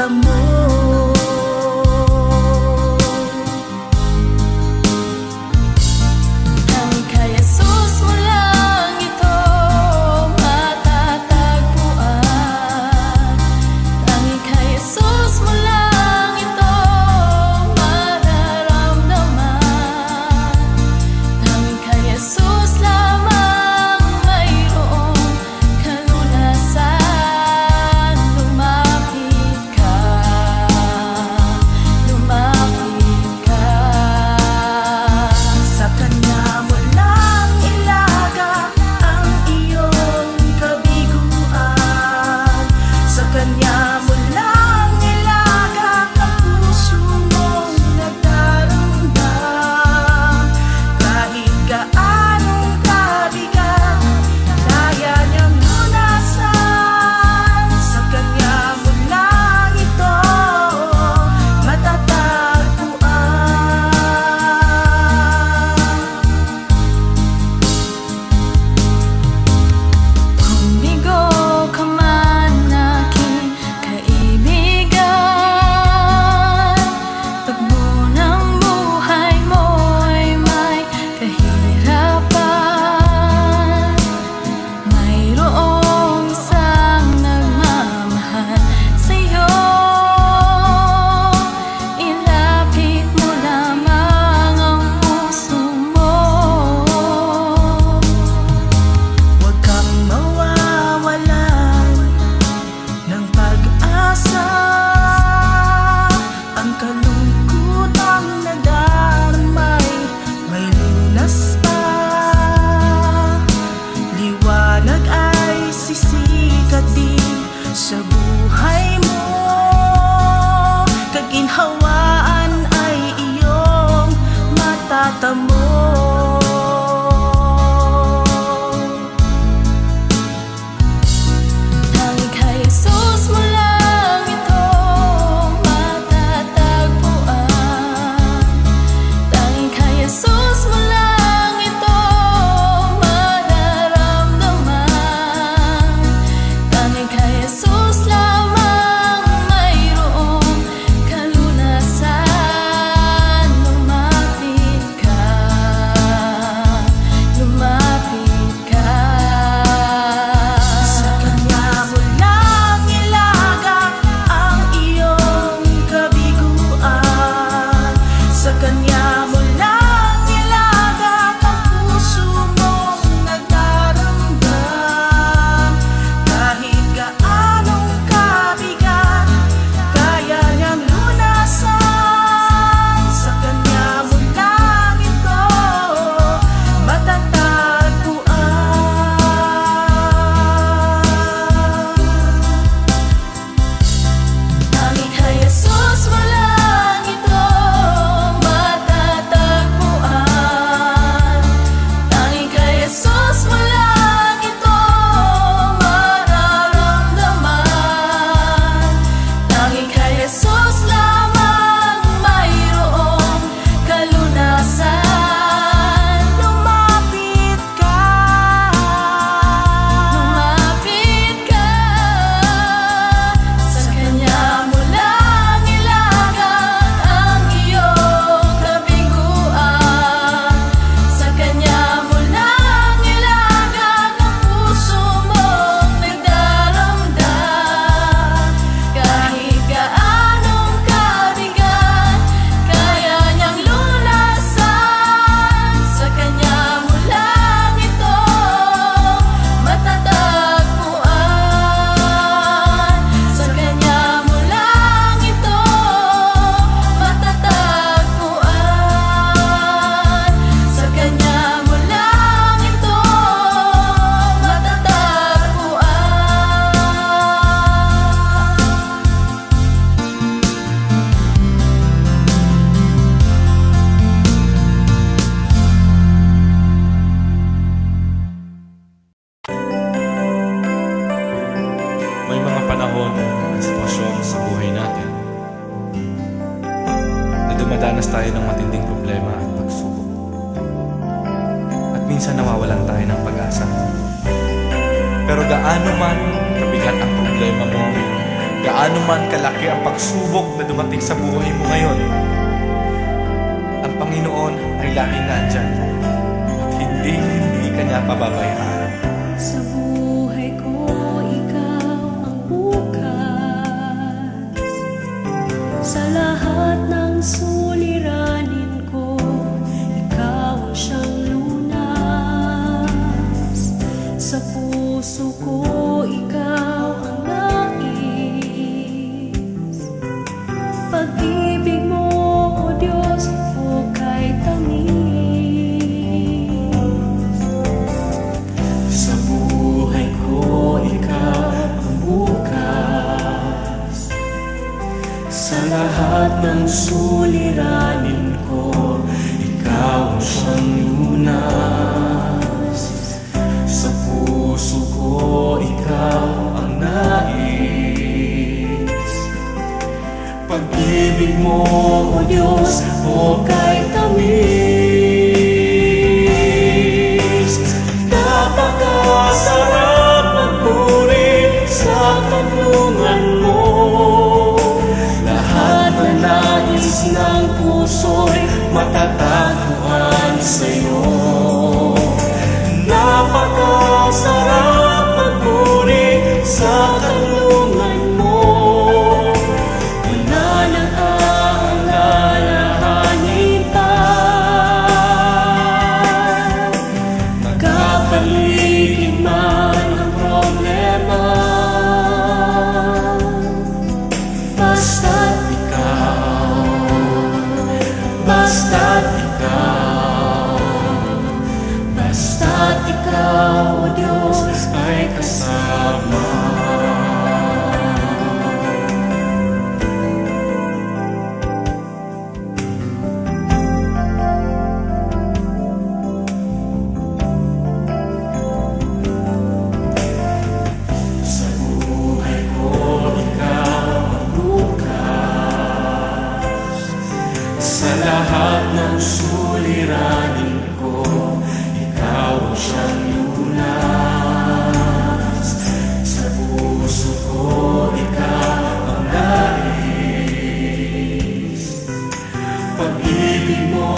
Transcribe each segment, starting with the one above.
matatamo. panahon at sitwasyon sa buhay natin na dumadanas tayo ng matinding problema at pagsubok. At minsan nawawalan tayo ng pag-asa. Pero gaano man kabigat ang problema mo, Gaano man kalaki ang pagsubok na dumating sa buhay mo ngayon, ang Panginoon ay laging nandyan at hindi ka niya pababayaan. Sa buhay ko, ikaw ang bukas. Sa lahat ng suliranin ko, ikaw ang siyang lunas. Sa puso ko, ikaw ang nais. Pag-ibig mo, O Diyos, hukay tamis. Sa buhay ko, ikaw ang bukas. Sa lahat ng suliranin ko, ikaw ang siyang lunas. Sa puso ko, ikaw ang nais. Pag-ibig mo, O Diyos, hukay tamis. Napakasarap magpuri sa tanungan mo. Lahat na nais ng puso'y matatagpuan sa'yo. Napakasarap magpuri sa tanungan mo. Wala nang aalalahanin pa. Nagkapaligid man ang problema, basta't ikaw, basta't ikaw, basta't ikaw, O Diyos, ay kasama. Sa buhay ko, ikaw ang bukas. Sa lahat ng suliranin ko, ikaw ang siyang lunas. Sa puso ko, ikaw ang nais. Pag-ibig mo,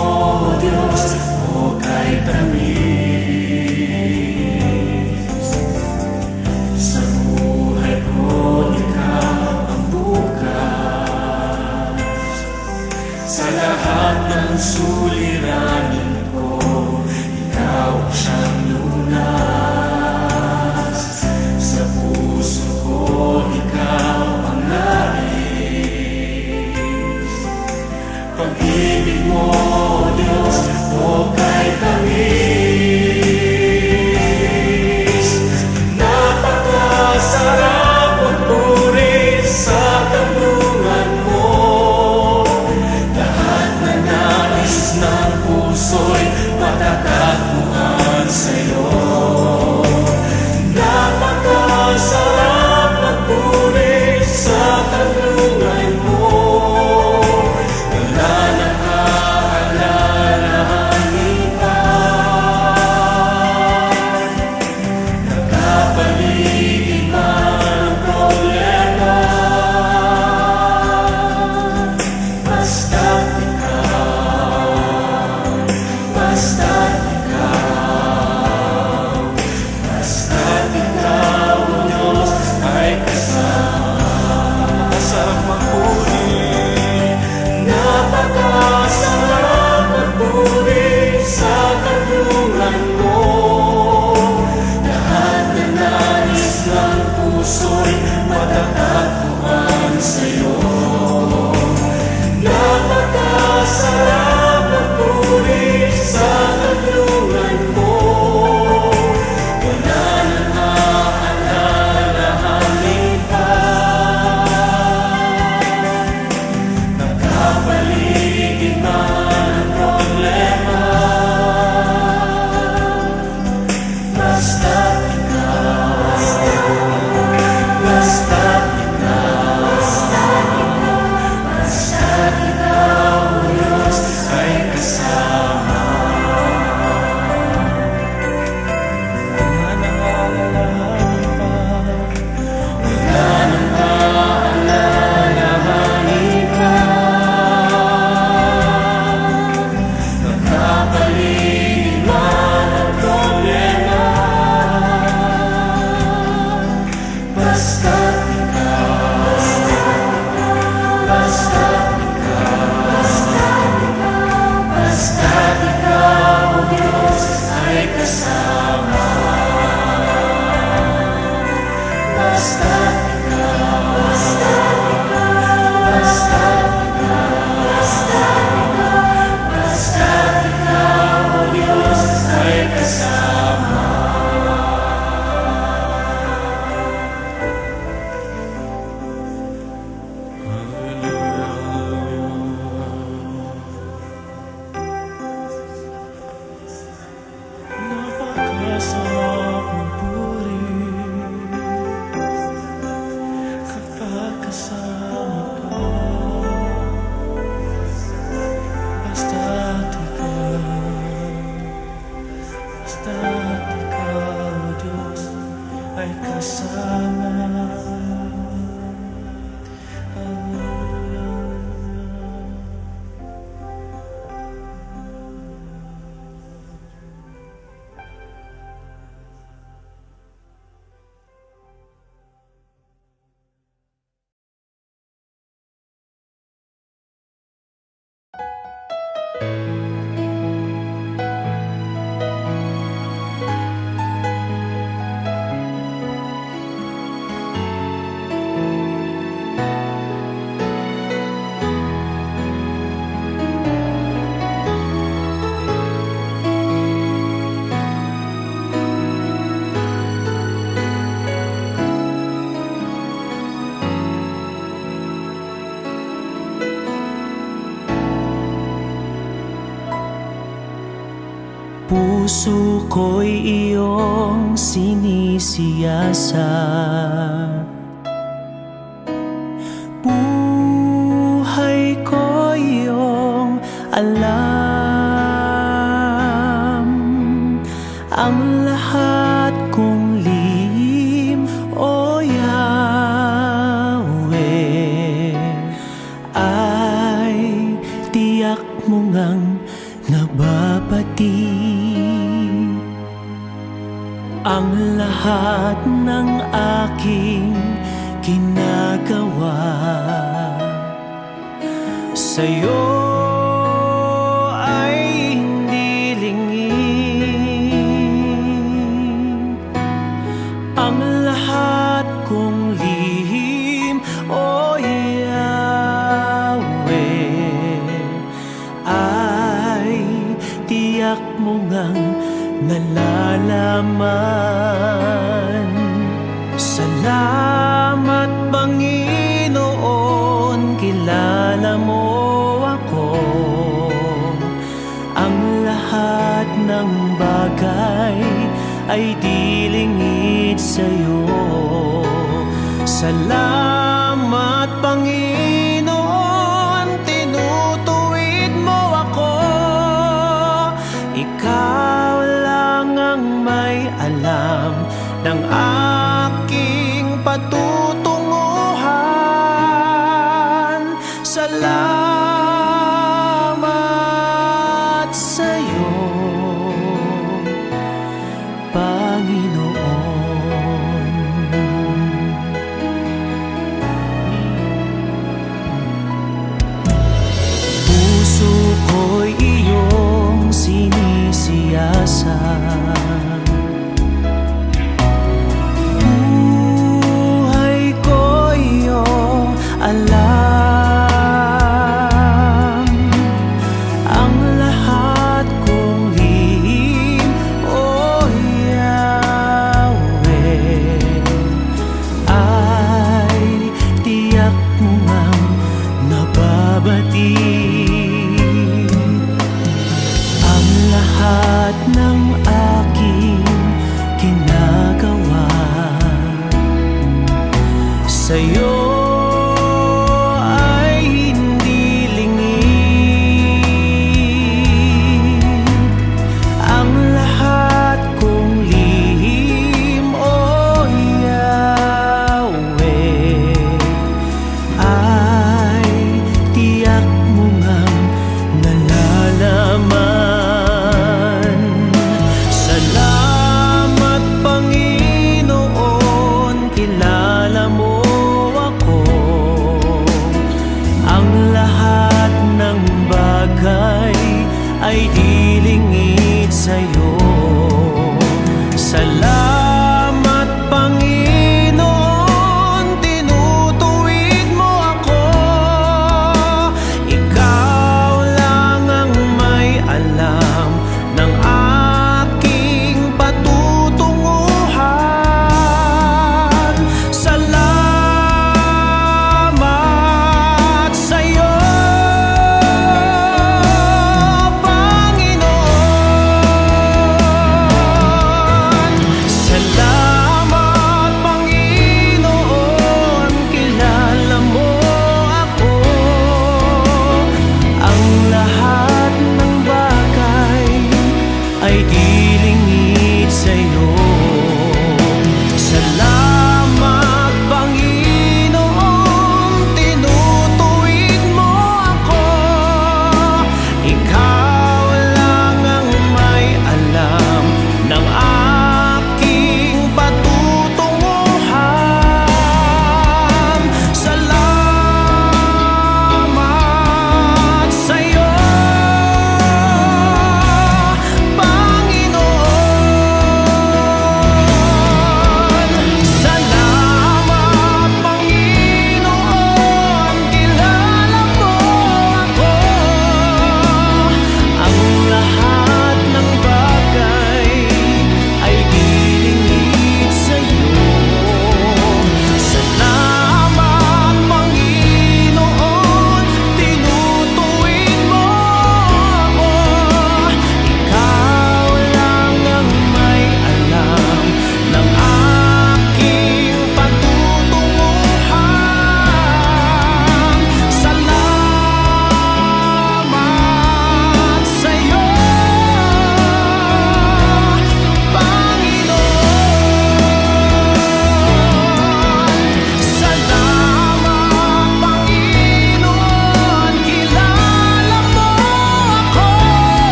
O Diyos, hukay tamis. Sa buhay ko, ikaw ang bukas. Sa lahat ng suliranin ko, ikaw ang siyang lunas. Sa puso ko, ikaw ang nais. Pag-ibig mo, O Diyos, hukay tamis. Napakasarap magpuri sa tanungan mo. Lahat na nais ng puso Puso ko'y iyong sinisiyasat, buhay ko iyong alam. Ang lahat kong lihim, O Yahweh, ay tiyak mo ngang nababati. Ang lahat ng aking ginagawa sa'yo ay hindi lingid. Ang lahat kong lihim, O Yahweh, ay tiyak mo ngang nalalaman. Salamat, Panginoon, kilala mo ako. Ang lahat ng bagay ay di lingid sa'yo. Salamat, Panginoon, tinutuwid mo ako. Ikaw lang ang may alam ng aking patutunguhan. Salamat sa'yo, Panginoon. Puso ko'y iyong sinisiyasat, buhay ko iyong alam. Ang lahat kong lihim, O Yahweh, ay tiyak mo ngang nababati. Ang lahat ng aking ginagawa sa'yo ay hindi lingid. Ang lahat kong lihim, O Yahweh, ay tiyak mo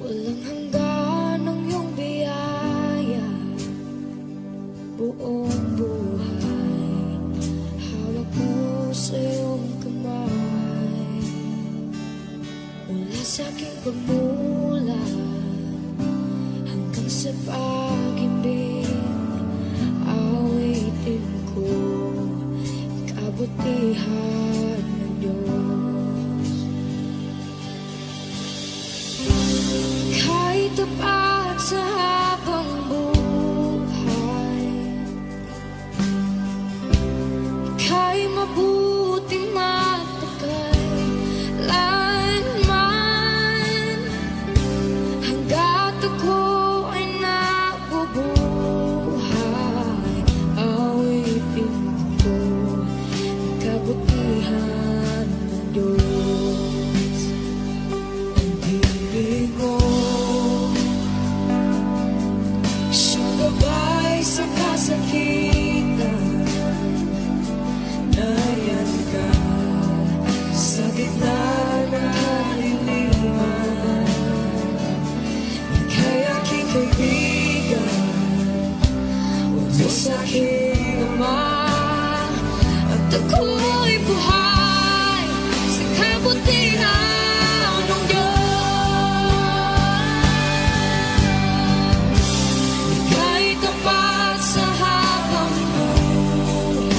Walang hanggan ang iyong biyaya, buong buhay hawak mo sa iyong kamay. Mula sa aking pagmulat hanggang sa pag-ibig, awitin ko kabutihan ng Diyos. Kahit tapat sa habang buhay, ika'y mabuti matagal lanman. Hanggat ako ay nabubuhay, awitin ko ang kabutihan ng Diyos. Ang ibig mo, siyang gabay sa kasakitan. Nariyan ka sa gitna ng kaliliman. Ika'y aking kaibigan, huwag mo sa'king ama. At ako'y buhay sa kabutihan ng Diyos. Ika'y tapat sa habang buhay,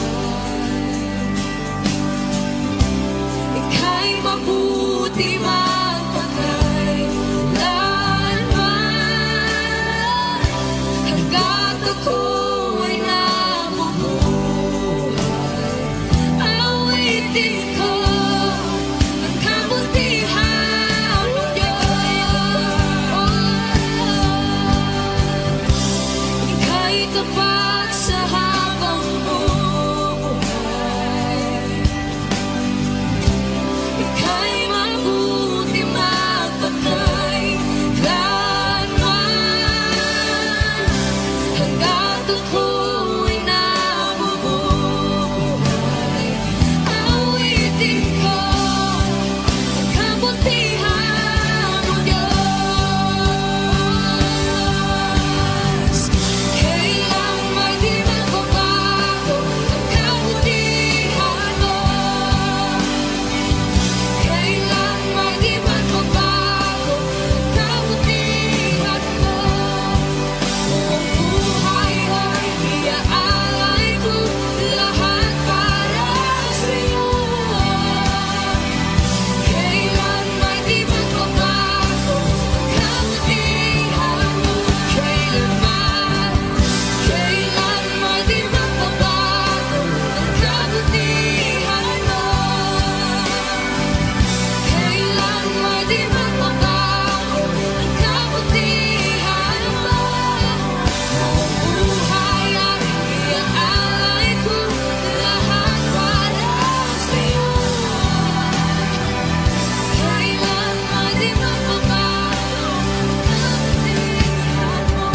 ika'y mabuti magpakailanman. Hanggat ako ay nabubuhay, awitin ko ang kabutihan ng Diyos. Ika'y tapat sa habang buhay, ika'y mabuti magpakailanman. Hanggat ako'y nabubuhay, awitin ko ang kabutihan ng Diyos. Kailang may di magbabago ang kabutihan mo. Kailan may di magbabago ang kabutihan mo. Buong buhay ay iaalay ko lahat para sa'yo. Kailan may di magbabago ang kabutihan mo. Kailan may di magbabago ang kabutihan mo. Kailan may di magbabago ang kabutihan mo. Buong buhay ay iaalay ko lahat para sa'yo. Kailan may di magbabago ang kabutihan mo.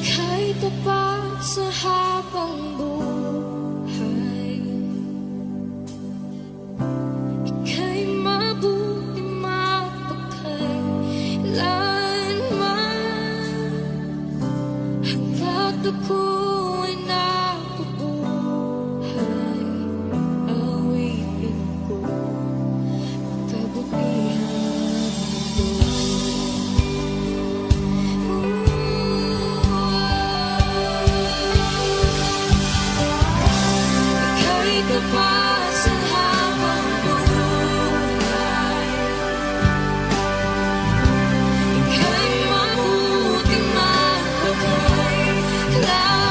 Ika'y tapat sa habang buhay, ika'y mabuti magpakailanman. Hanggat ako'y nabubuhay, awitin ko ang kabutihan ng Ika'y tapat sa habang buhay, ika'y mabuti magpakailanman.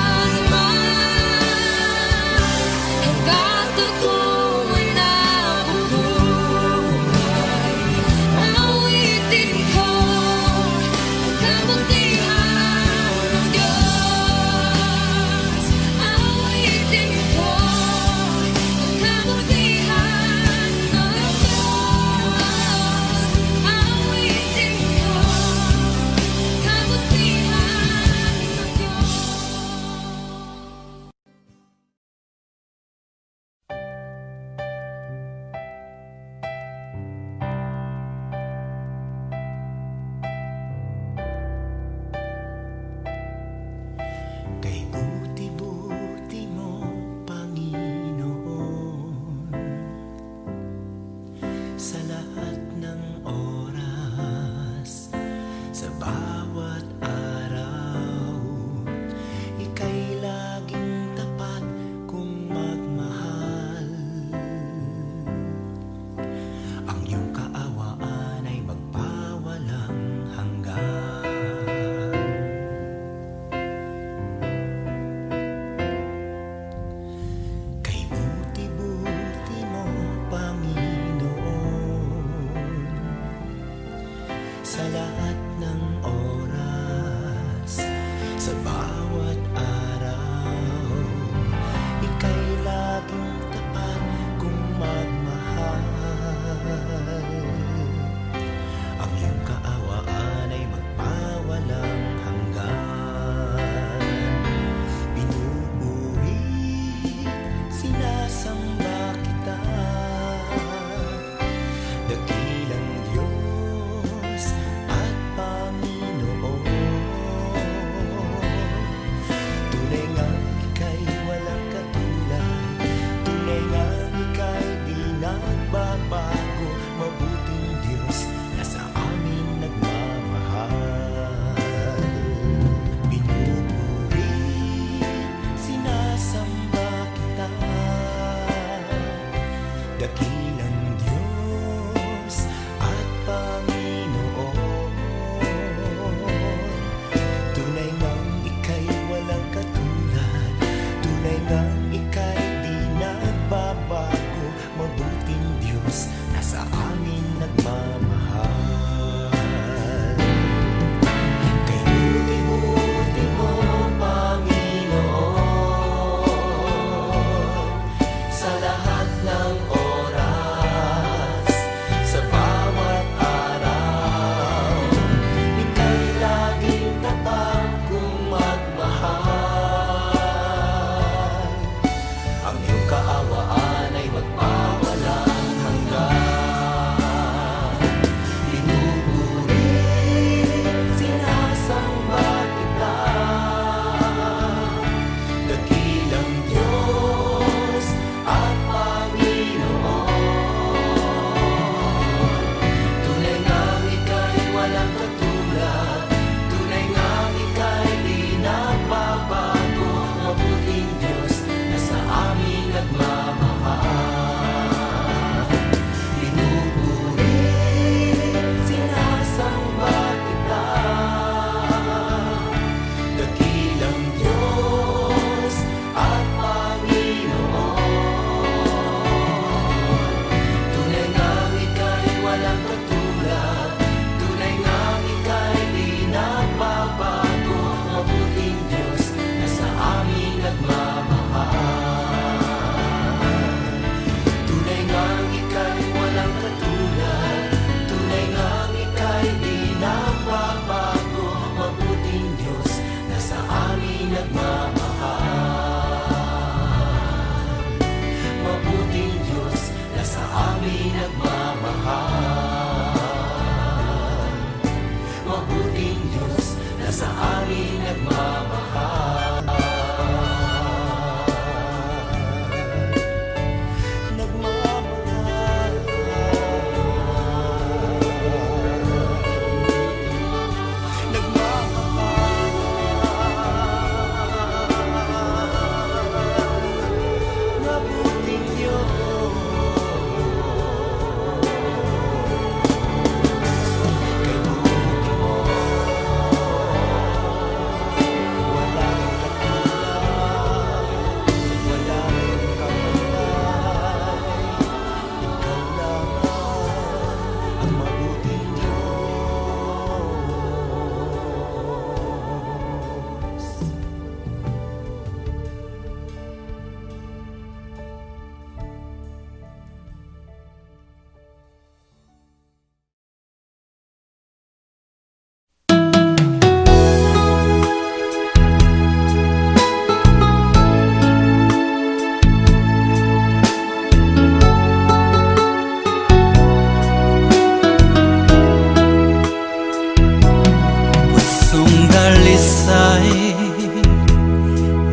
dalisay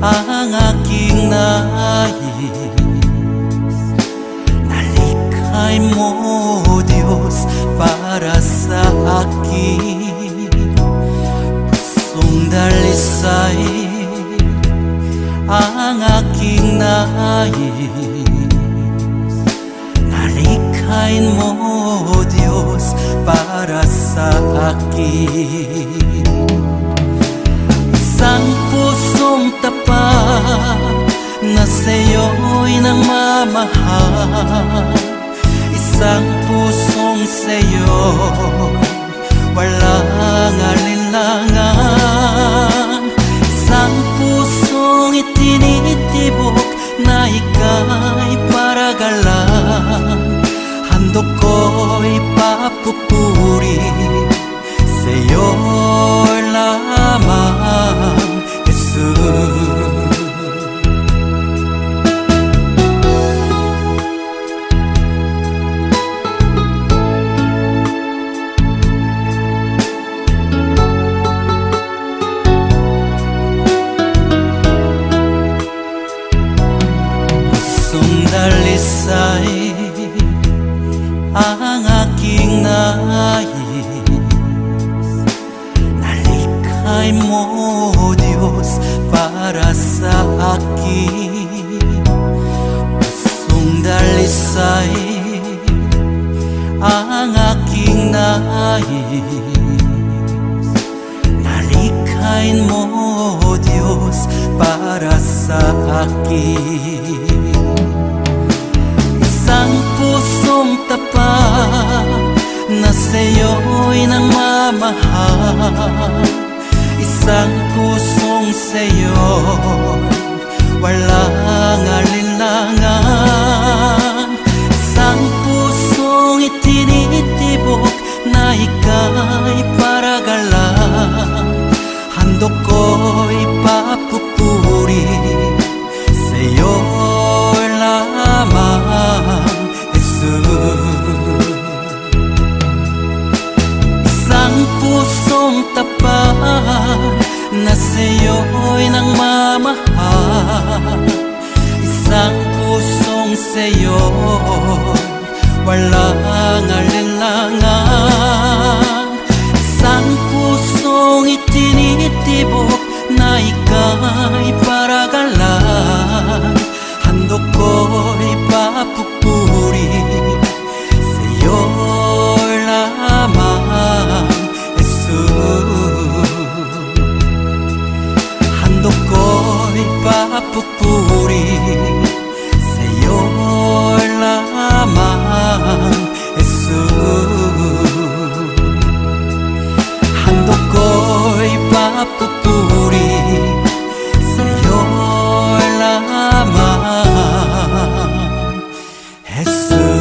ang aking nais. Nalikhay mo, Diyos, para sa akin. Pusong dalisay ang aking nais. Nalikhain mo, Diyos, para sa akin. Isang pusong tapat na sa'yo'y nagmamahal. Isang pusong sa'yo walang alinlangan. Isang pusong itinitibok na ika'y paragalan. Handog ko'y papupuri sa'yo lamang, Jesus. Dalisay ang aking nais. Nalikhay mo, Diyos, para sa akin. Pusong dalisay ang aking nais. Nalikhain mo, Diyos, para sa akin. Isang pusong tapat na sa'yo'y nagmamahal. Isang pusong sa'yo walang alinlangan. Isang pusong itinitibok na ika'y paragalan. Handog ko'y papupuri sa'yo lamang, Jesus. Isang pusong tapat na sa'yo'y nagmamahal. Isang pusong sa'yo walang alinlangan. Isang pusong itinitibok na ika'y paragalan. Handog ko'y papupuri sa'yo lamang, Jesus. Handog ko'y papupuri sa'yo lamang, Jesus. Handog ko'y papupuri sa'yo lamang, Jesus.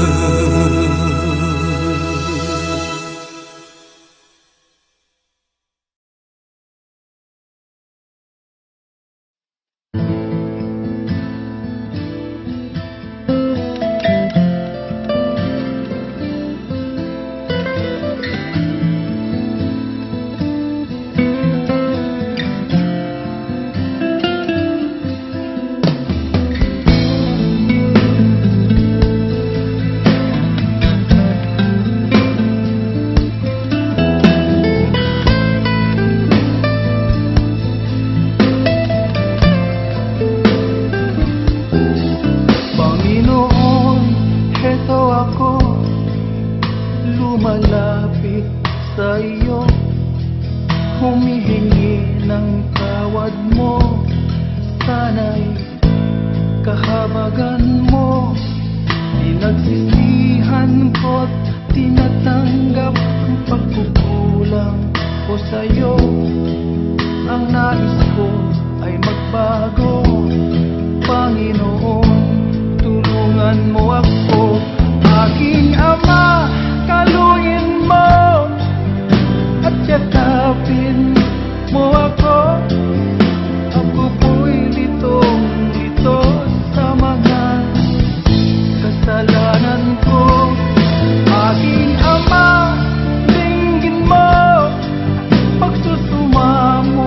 Lumalapit sa iyo, humihingi ng tawad mo. Sana'y kahabagan mo. Pinagsisihan ko't tinatanggap ang pagkukulang ko sa'yo. Ang nais ko ay magbago. Panginoon, tulungan mo ako. Aking Ama, kaluin mo at yakapin mo ako. Ako po'y litong-lito sa mga kasalanan ko. Aking Ama, dinggin mo pagsusumamo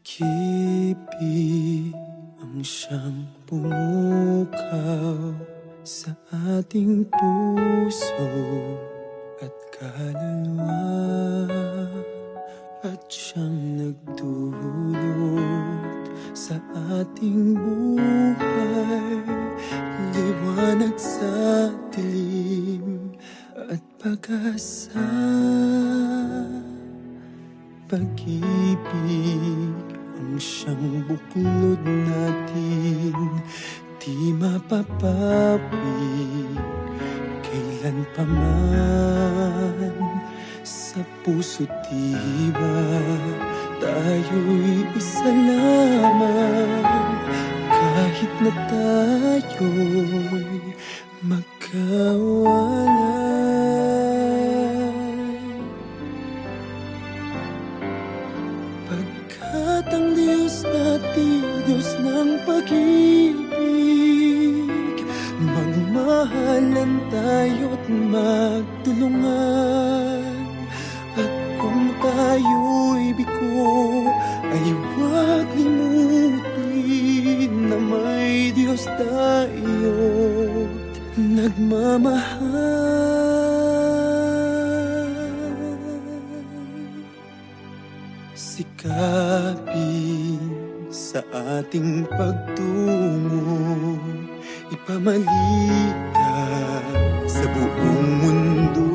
Pag-ibig ang siyang pumukaw sa ating puso at kaluluwa, at siyang nagdulot sa ating buhay, liwanag sa dilim at pag-asa. Pag-ibig ang siyang buklod natin, di mapapawi kailan pa man. Sa puso't diwa tayo'y isa lamang, kahit na tayo'y magkawalay. Pagkat ang Diyos natin, Diyos ng pag-ibig, magmahalan tayo't magtulungan. At kung tayo'y bigo, ay huwag limutin na may Diyos tayo't nagmamahal. Sikapin sa ating pagtungo, ipamalitan sa buong mundo.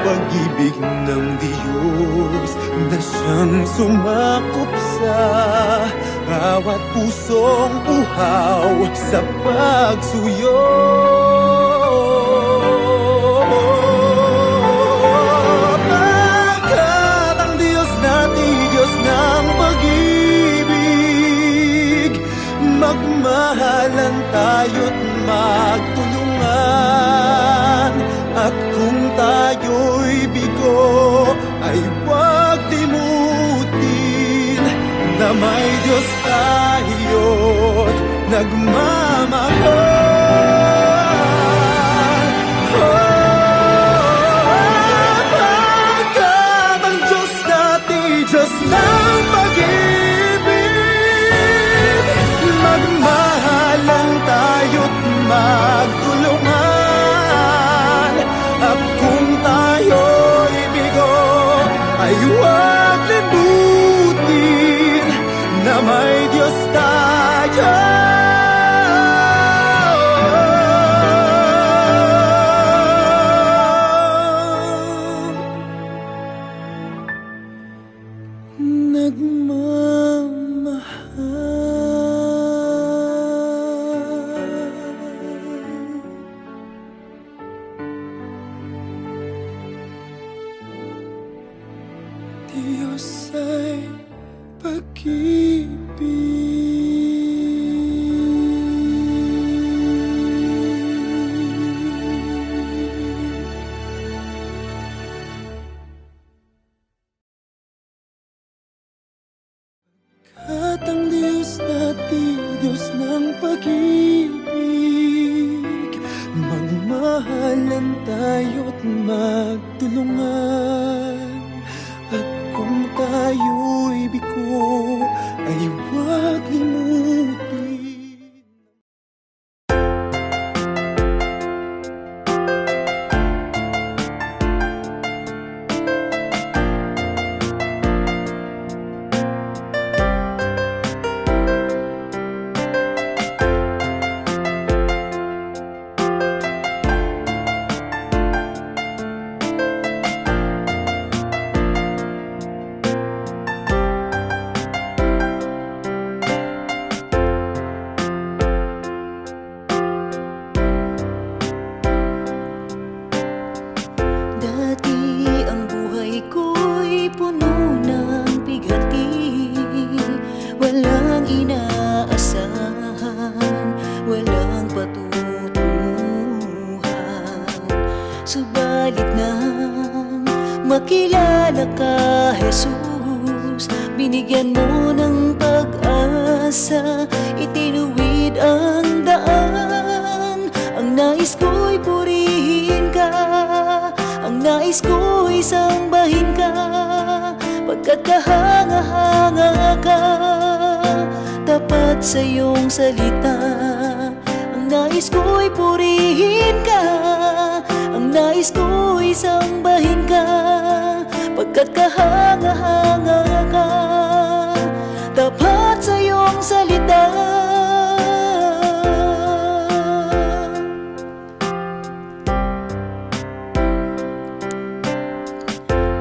Pag-ibig ng Diyos na siyang sumakop sa bawat pusong uhaw sa pagsuyo. Pagkat ang Diyos natin, Diyos ng pag-ibig, magmahalan tayo't magtulungan. At kung tayo'y bigo, ay huwag limutin na may Diyos tayo't nagmamahal. Pagkat ang Diyos natin, Diyos ng pag-ibig, magmahalan tayo't magtulungan. At kung tayo'y bigo, ay huwag limutin na may Diyos tayo. Diyos ay At ang Diyos natin, Diyos ng pag-ibig, magmahalan tayo't magtulungan. At kung tayo'y bigo, ay huwag limutin. Subalit nang makilala ka, Jesus, binigyan mo ng pag-asa, itinuwid ang daan. Ang nais ko'y purihin ka, ang nais ko'y sambahin ka, pagkat kahangahan ka, tapat sa iyong salita. Ang nais ko'y purihin ka, ang nais ko'y sambahin ka, pagkat kahanga-hanga ka, tapat sa iyong salita.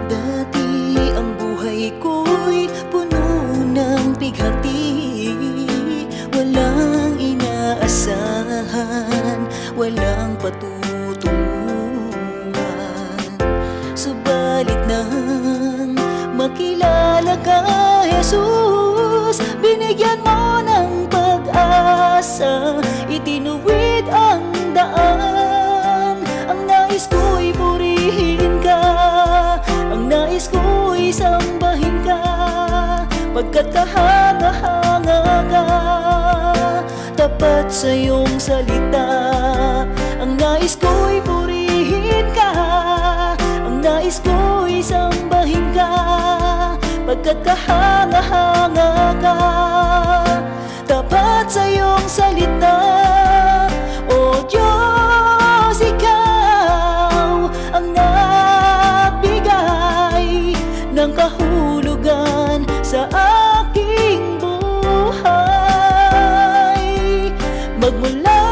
Dati ang buhay ko'y puno ng pighati, walang inaasahan, walang patutunguhan. Subalit nang makilala ka, Jesus, binigyan mo ng pag-asa, itinuwid ang daan. Ang nais ko'y purihin ka, ang nais ko'y sambahin ka, pagkat kahanga-hanga ka, tapat sa iyong salita. Ang nais ko'y purihin ka, ang nais ko'y sambahin ka, pagkat kahanga-hanga ka, tapat sa iyong salita. O Diyos, ikaw ang nagbigay ng kahulugan sa aking buhay. Magmula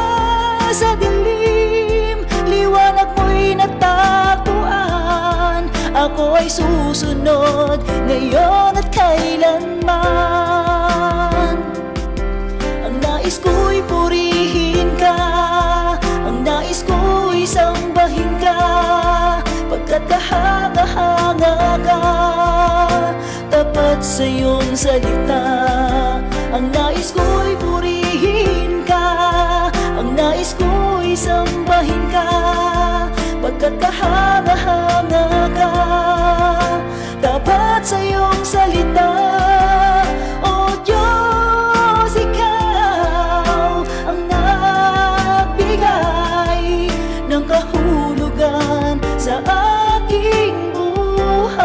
sa dilim, liwanag mo'y natagpuan. Ako ay susunod ngayon at kailanman. Ang nais ko'y purihin ka, ang nais ko'y sambahin ka, pagkat kahanga-hanga ka, tapat sa iyong salita. Ang nais ko'y purihin ka, ang nais ko'y sambahin ka, pagkat kahanga-hanga ka, tapat sa iyong salita. O Diyos, ikaw ang nagbigay ng kahulugan sa aking buhay.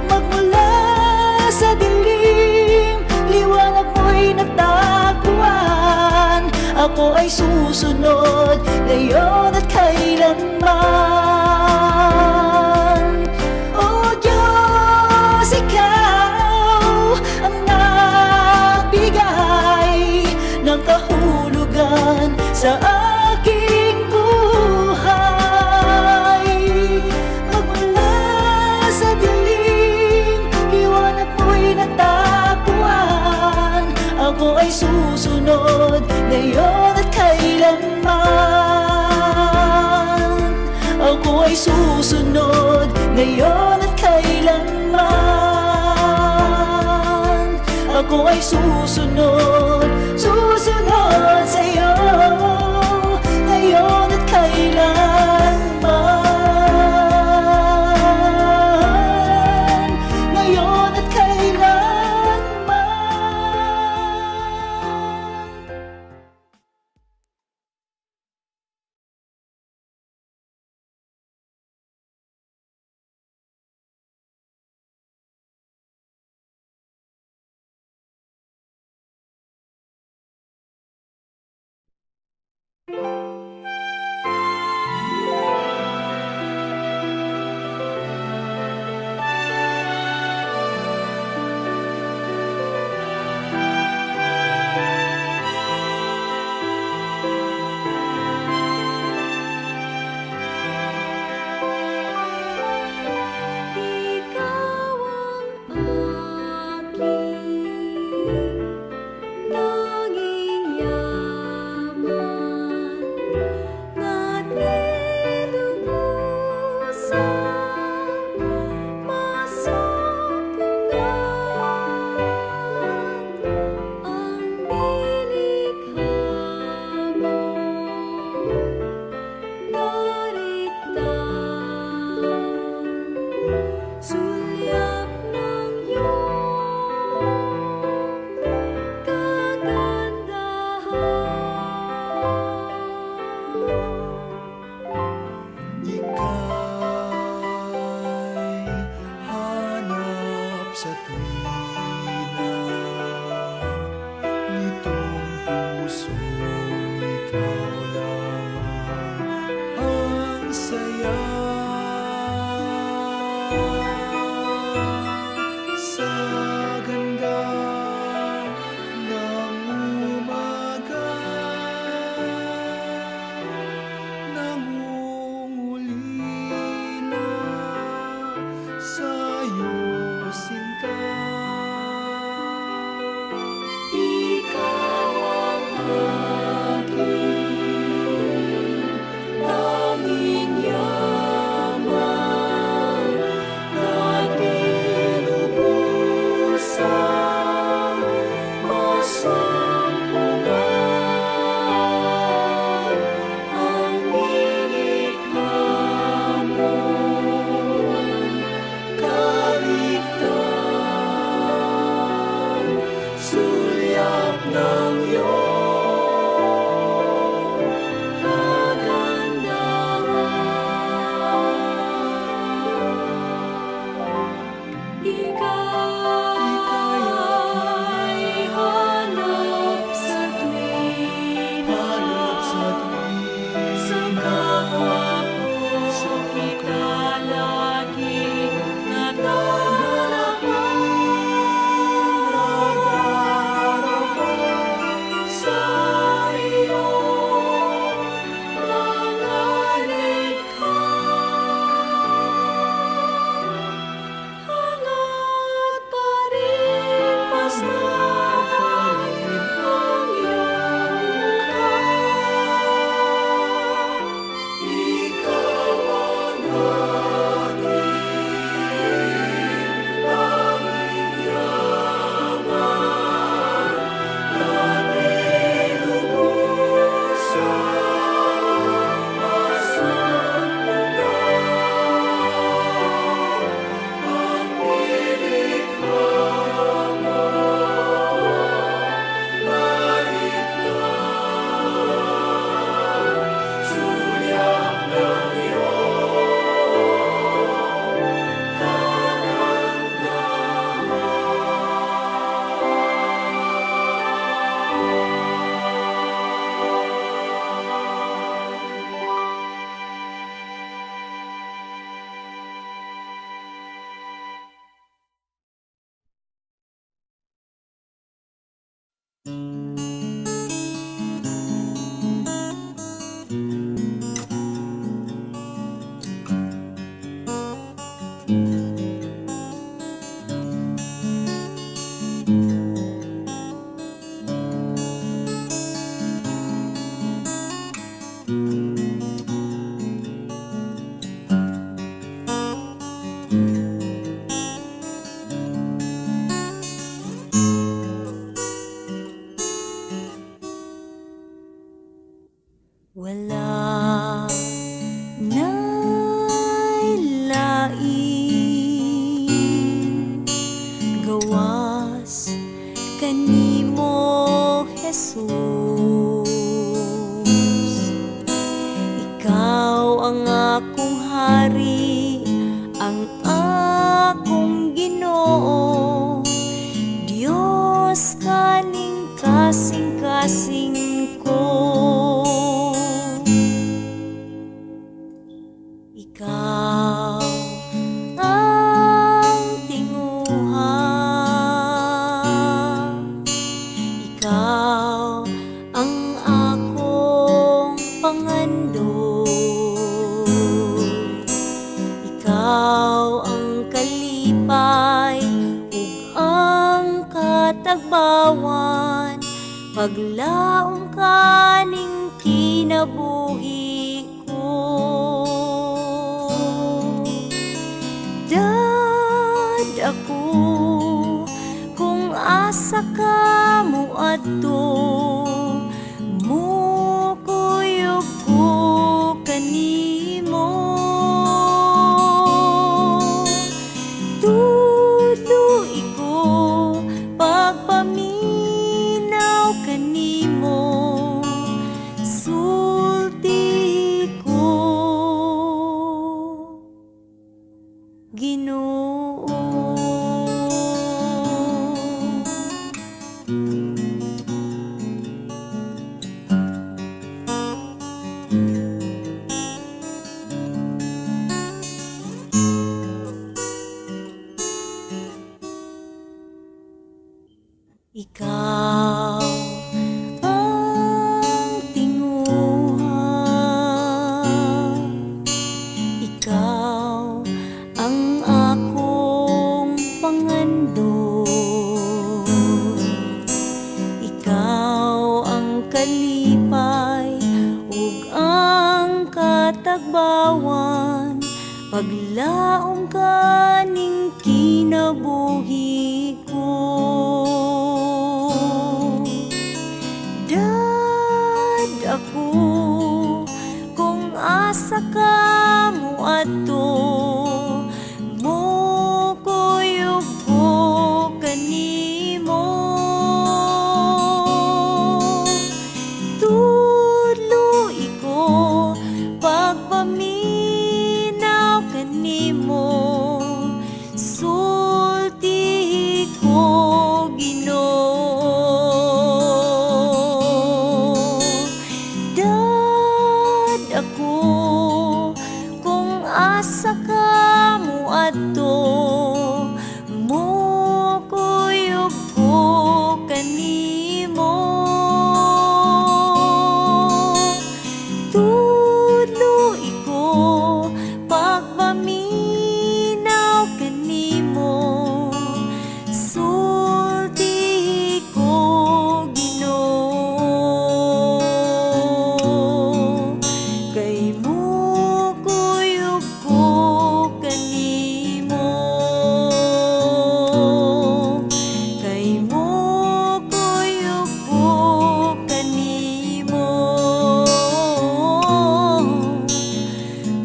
Magmula sa dilim, liwanag mo'y natagpuan. Ako ay susunod ngayon at kailanman. O Diyos, ikaw ang nagbigay ng kahulugan sa aking buhay. Magmula sa dilim, liwanag mo'y natagpuan. Ako ay susunod ngayon at kailanman. Ako ay susunod ngayon at kailanman. Ako ay susunod, susunod sa iyo ngayon at kailanman. Ngayon at kailanman. Tanging yaman sa tuwina nitong puso, ikaw lamang ang saya. Sa ganda ng umaga, nangunguli na sa'yo sinta. Ikaw ang aking tanging yaman na di lubusang masumpungan. Ang nilikha mo'y kaligtan, sulyap ng iyong kagandahan. Ika'y hanap sa tuwina, sa kapwa ko kita laging nadarama. Sa iyong mga likha, hangat pa rin pastan ang iyong mukha. Ikaw ang aking tanging yaman na di lubusang masumpungan. Ang nilikha mo'y kaligtan, sulyap ng iyong wala nailain gawas kanimo Jesus. Ikaw ang akong hari, ang akong Ginoo, Diyos kaning kasing-kasing ko. Ikaw ang tinguha, ikaw ang akong pangandot, ikaw ang kalipay ug ang katagbawan, paglaom kaning kinabuhi ko. Dad ako kung asa ka mo adto, mukuyog ko kanimo. Tuloy ko pagpaminaw kanimo, sulti ko Ginoo. Ikaw ang tinguhan, ikaw ang akong pangandot, ikaw ang kalipay ug ang katagbawan, paglaom ka ning kinabuhi ko. Ako kung asa ka mo ato, mo kuyog ko kanimo. Tudloy ko pagpaminaw kanimo, sulti ko Ginoo. Ako kung asa ka mo ato, mo kuyog ko kanimo. Tudloy ko pagpaminaw kanimo, sulti ko Ginoo. Kay mo kuyog ko kanimo, kay mo kuyog ko kanimo,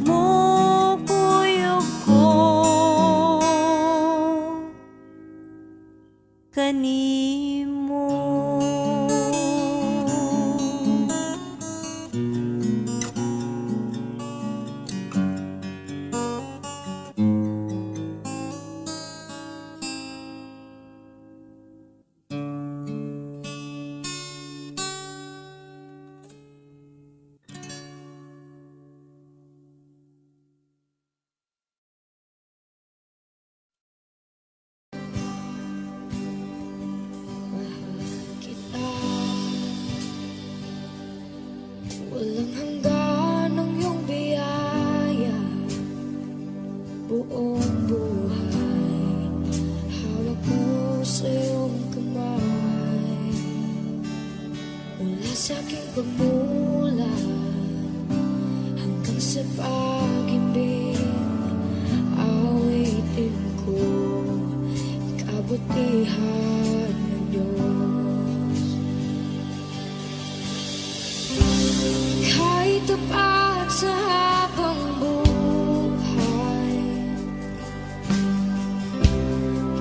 mo kuyog ko kanimo. Walang hanggan ang iyong biyaya, buong buhay hawak mo sa iyong kamay. Mula sa aking pagmulat hanggang sa pag-ibig, awitin ko kabutihan ng Diyos. Kahit tapat sa habang buhay,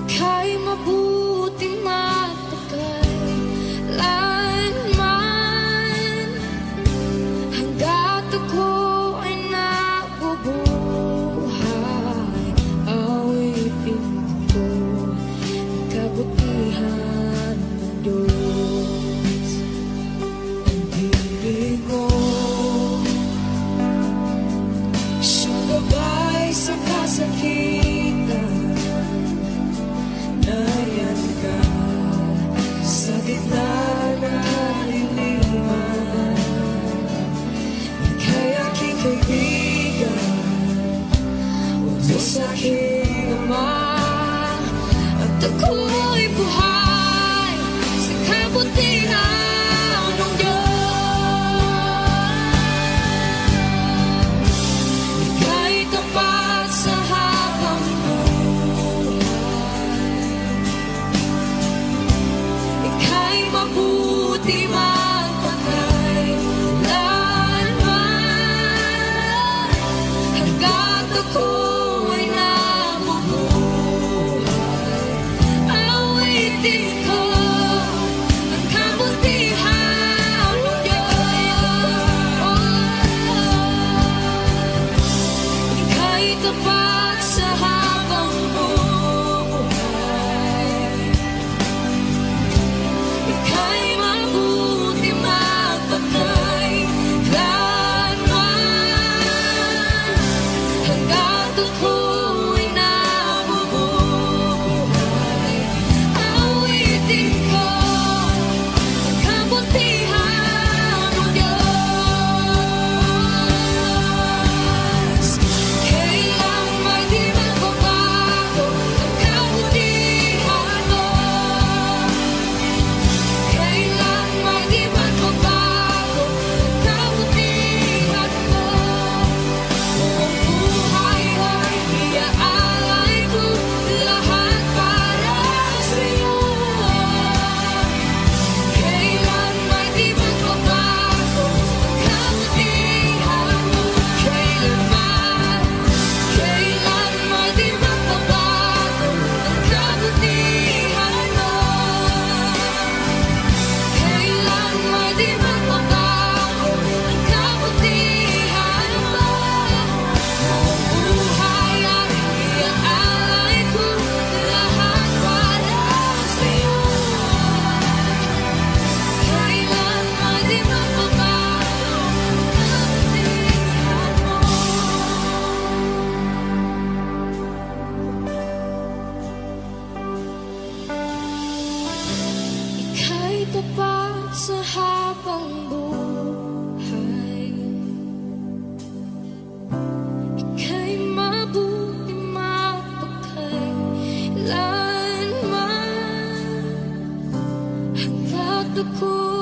ika'y mabuting matagal lanman, hanggat ako ay nabubuhay, awitin ko ang kabutihan ng Diyos. Ang ibig mo siyang gabay sa kasakitan, nariyan ka sa gitna ng kaliliman. Ika'y aking kaibigan, Diyos aking Ama, at ako'y buhay sa kabutihan ng Diyos. Ika'y tapat sa habang buhay, ika'y mabuti magpakailanman, hanggat ako ay nabubuhay, awitin ko ang pang buhay. Ika'y mabuti mapagkailanman hanggat ako'y